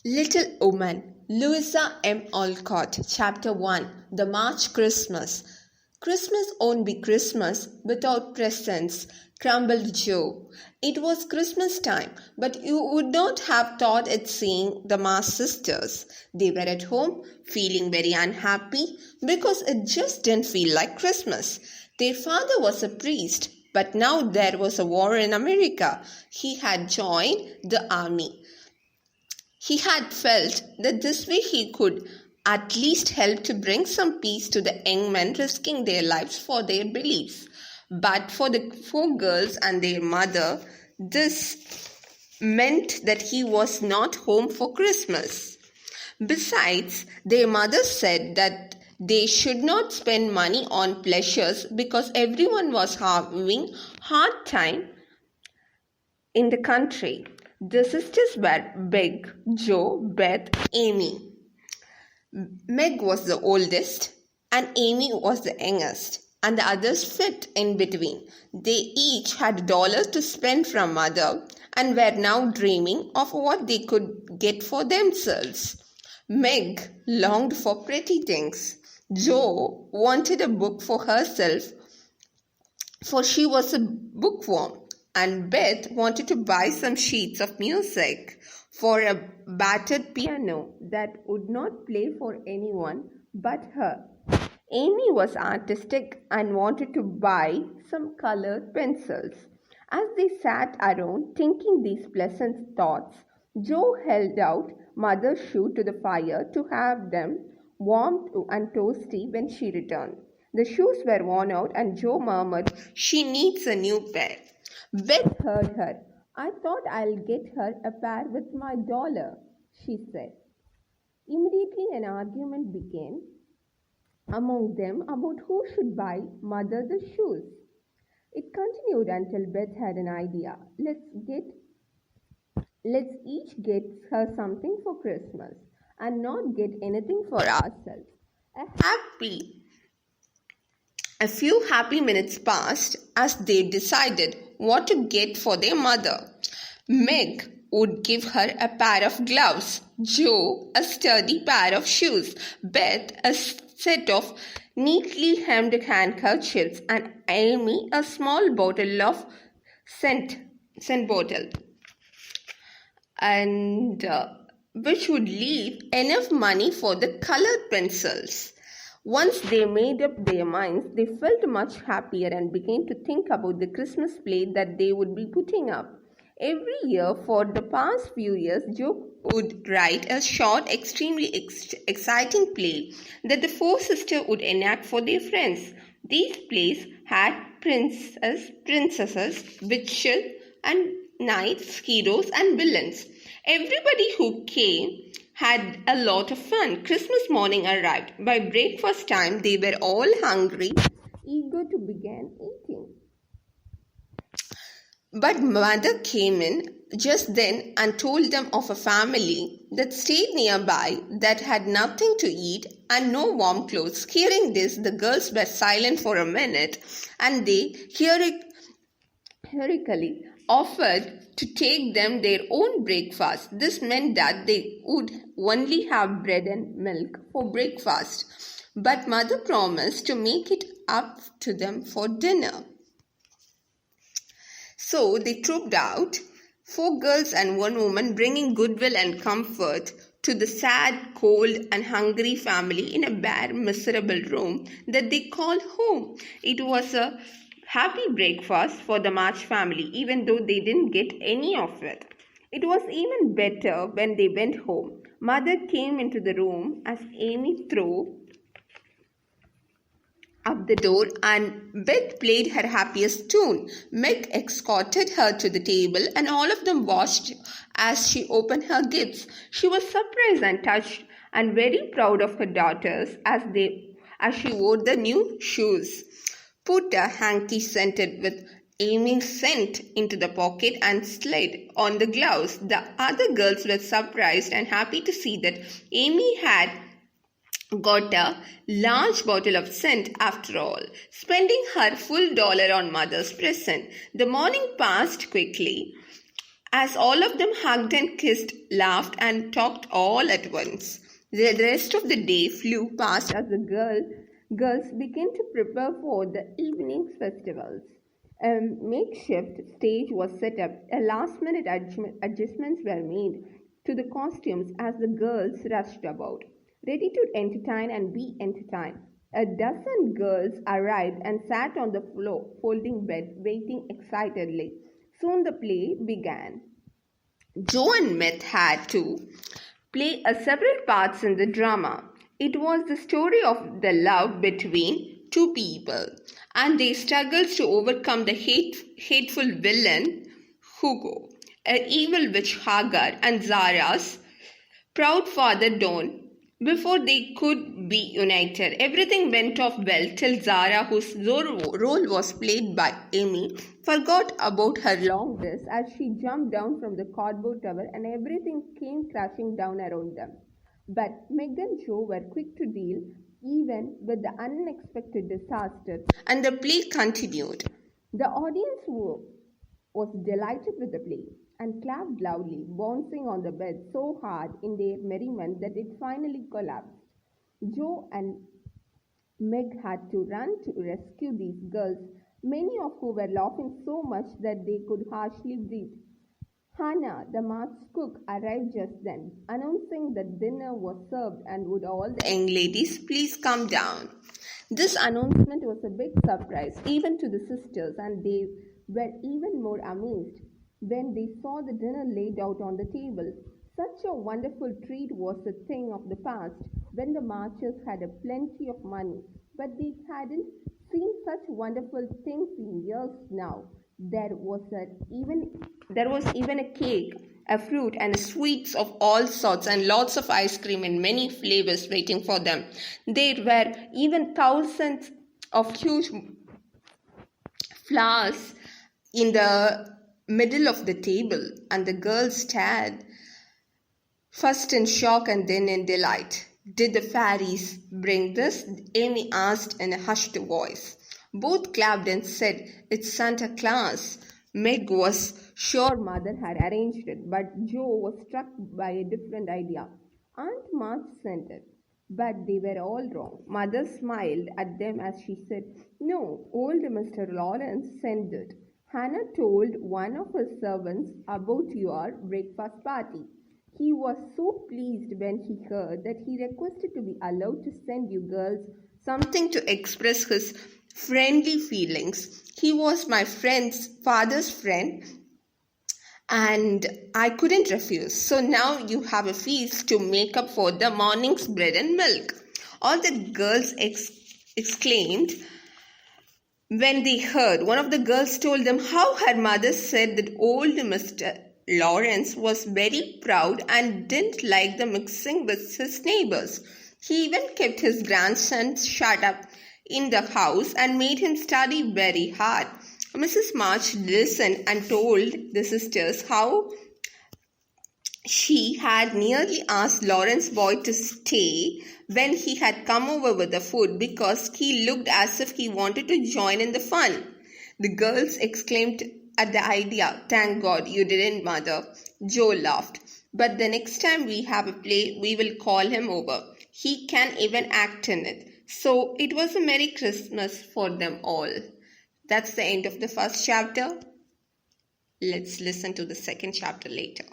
Little Woman, Louisa M. Alcott, Chapter 1, The March Christmas. Christmas won't be Christmas without presents, grumbled Joe. It was Christmas time, but you would not have thought it seeing the Mars sisters. They were at home, feeling very unhappy because it just didn't feel like Christmas. Their father was a priest, but now there was a war in America. He had joined the army. He had felt that this way he could at least help to bring some peace to the young men risking their lives for their beliefs. But for the four girls and their mother, this meant that he was not home for Christmas. Besides, their mother said that they should not spend money on pleasures because everyone was having hard time in the country. The sisters were Big, Joe, Beth, Amy. Meg was the oldest and Amy was the youngest, and the others fit in between. They each had dollars to spend from mother and were now dreaming of what they could get for themselves. Meg longed for pretty things. Joe wanted a book for herself, for she was a bookworm. And Beth wanted to buy some sheets of music for a battered piano that would not play for anyone but her. Amy was artistic and wanted to buy some colored pencils. As they sat around thinking these pleasant thoughts, Joe held out Mother's shoe to the fire to have them warm and toasty when she returned. The shoes were worn out and Joe murmured, "She needs a new pair." Beth heard her. "I thought I'll get her a pair with my dollar," she said. Immediately an argument began among them about who should buy Mother the shoes. It continued until Beth had an idea. Let's each get her something for Christmas and not get anything for ourselves. A few happy minutes passed as they decided what to get for their mother. Meg would give her a pair of gloves, Joe a sturdy pair of shoes, Beth a set of neatly hemmed handkerchiefs, and Amy a small bottle of scent bottle, and which would leave enough money for the colored pencils. Once they made up their minds, they felt much happier and began to think about the Christmas play that they would be putting up. Every year for the past few years, Joe would write a short, extremely exciting play that the four sisters would enact for their friends. These plays had princesses, witches, and knights, heroes, and villains. Everybody who came had a lot of fun. Christmas morning arrived. By breakfast time, they were all hungry, eager to begin eating. But Mother came in just then and told them of a family that stayed nearby that had nothing to eat and no warm clothes. Hearing this, the girls were silent for a minute, and they heroically offered to take them their own breakfast. This meant that they would only have bread and milk for breakfast, but Mother promised to make it up to them for dinner. So they trooped out, 4 girls and 1 woman, bringing goodwill and comfort to the sad, cold and hungry family in a bare, miserable room that they called home. It was a happy breakfast for the March family, even though they didn't get any of it. It was even better when they went home. Mother came into the room as Amy threw up the door and Beth played her happiest tune. Meg escorted her to the table and all of them watched as she opened her gifts. She was surprised and touched and very proud of her daughters as she wore the new shoes. Put a hanky scented with Amy's scent into the pocket and slid on the gloves. The other girls were surprised and happy to see that Amy had got a large bottle of scent after all, spending her full dollar on Mother's present. The morning passed quickly as all of them hugged and kissed, laughed, and talked all at once. The rest of the day flew past as the girls began to prepare for the evening's festivals. A makeshift stage was set up. Last-minute adjustments were made to the costumes as the girls rushed about, ready to entertain and be entertained. A dozen girls arrived and sat on the floor, folding bed, waiting excitedly. Soon the play began. Joe and Meth had to play several parts in the drama. It was the story of the love between two people and their struggles to overcome the hateful villain Hugo, an evil witch Hagar, and Zara's proud father Don. Before they could be united, everything went off well till Zara, whose role was played by Amy, forgot about her long dress as she jumped down from the cardboard tower and everything came crashing down around them. But Meg and Joe were quick to deal even with the unexpected disaster, and the play continued. The audience was delighted with the play and clapped loudly, bouncing on the bed so hard in their merriment that it finally collapsed. Joe and Meg had to run to rescue these girls, many of whom were laughing so much that they could hardly breathe. Hannah, the March cook, arrived just then, announcing that dinner was served and would all the young ladies please come down. This announcement was a big surprise even to the sisters, and they were even more amazed when they saw the dinner laid out on the table. Such a wonderful treat was a thing of the past, when the Marchers had a plenty of money, but they hadn't seen such wonderful things in years now. There was even a cake, a fruit, and sweets of all sorts, and lots of ice cream in many flavors waiting for them. There were even thousands of huge flowers in the middle of the table, and the girls stared, first in shock and then in delight. "Did the fairies bring this?" Amy asked in a hushed voice. Both clapped and said, "It's Santa Claus." Meg was sure Mother had arranged it, but Joe was struck by a different idea. Aunt March sent it. But they were all wrong. Mother smiled at them as she said, "No, old Mr. Lawrence sent it. Hannah told one of his servants about your breakfast party. He was so pleased when he heard that he requested to be allowed to send you girls something to express his friendly feelings. He was my father's friend, and I couldn't refuse. So now you have a feast to make up for the morning's bread and milk." All the girls exclaimed when they heard. One of the girls told them how her mother said that old Mr. Lawrence was very proud and didn't like the mixing with his neighbors. He even kept his grandson shut up in the house and made him study very hard. Mrs. March listened and told the sisters how she had nearly asked Lawrence boy to stay when he had come over with the food because he looked as if he wanted to join in the fun. The girls exclaimed at the idea. "Thank God you didn't, Mother." Joe laughed. "But the next time we have a play, we will call him over. He can even act in it." So it was a Merry Christmas for them all. That's the end of the first chapter. Let's listen to the second chapter later.